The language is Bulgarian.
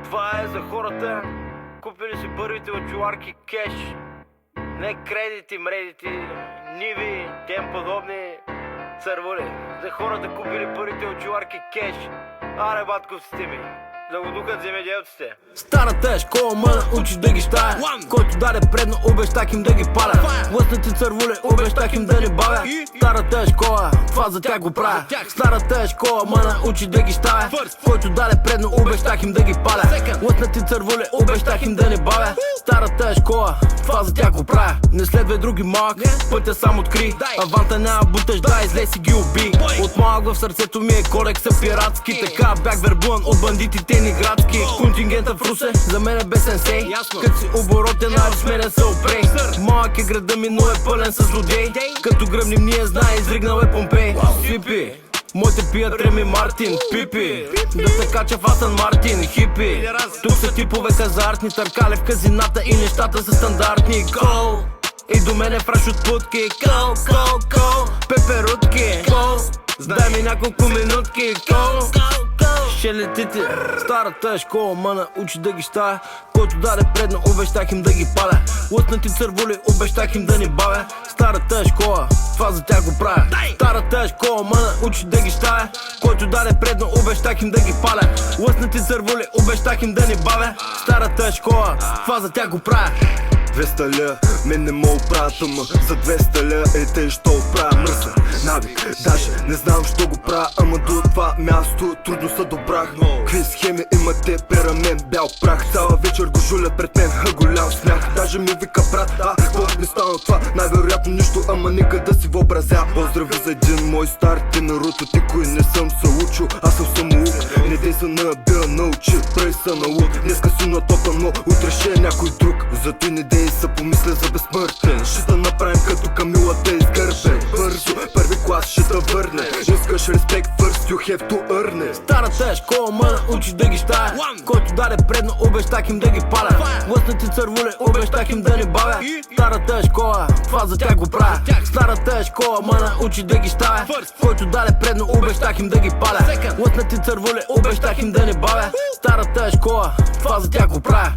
Това е за хората, купили си първите очуларки кеш. Не кредити, мредити, ниви, тем подобни цървули. За хората, купили първите очуларки кеш. Аре, батковците ми, да го духат земеделците. Старата е школа, ма научи да ги щая. Който даде предно, обещах им да ги паля. Лъснати цървуле, обещах им да не бавя. Старата е школа, това за тях го правя. Старата е школа, ма научи да ги щая. Който даде предно, обещах им да ги паля. Лъснати цървуле, обещах им да не бавя. Старата е школа, това за тях го правя. Не следвай други малък, пътя сам откри. Аванта няма буташ, да излез и ги уби. От малък в сърцето ми е кодекса пиратски. Така бях вербуван от бандитите ни градски. Контингента в Русе, за мен е без сенсей. Като си оборотен, ари с мене се опрей. Малък е града ми, но е пълен с злодей. Като гръмним ние знае, изригнал е Помпей. Свипи, моите пият Реми Мартин, пипи. Да се кача в Асан Мартин, хипи. Тук са типове хазартни, търкали в казината и нещата са стандартни. Гол! И до мене фраш от путки. Кол, кол, кол, пеперутки. Кол, дай ми няколко минутки. Кол, ще летите. Старата е школа, ма научи да ги щая. Който даде предно, обещах им да ги паля. Лъснати цървули, обещах им да не бавя. Старата е школа, това за тях го правя. Старата е школа, ма научи да ги щая. Който даде предно, обещах им да ги паля. Лъснати цървули, обещах им да не бавя. Старата е школа, това за тях го правя. 200 ля, мен не мога правят, ама за 200 ля е те, що правя мръсен навик. Даже не знам що го правя, ама до това място трудно се добрах. Какви схеми имате пера мен, бял прах. Цяла вечер го жулят пред мен, голям смях. Даже ми вика брат, какво не стана това? Най-вероятно нищо, ама нека да си въобразя. Поздрави за един мой стар, ти Наруто, ти кой не съм се учил, аз съм самоук. Не дей се набира, научи, прей са на лук. Днеска си на топа, но утре ще е някой друг. Зато не дей се помисля за безсмъртен. Ще да направим като Камила те изгърбе. Бързо, първи клас ще да върне. Искаш респект, first you have to earn it. Старата е школа, ма научи да ги щая. Който даде предно, обещах им да ги паля. Лъснати цървуле, обещах им да не бавя. Старата е школа, това за тях го правя. Старата е школа, ма научи да ги щая. Който даде предно, обещах им да ги паля. Лъснати цървуле, обещах им да не бавя. Старата е школа, това за тях го правя.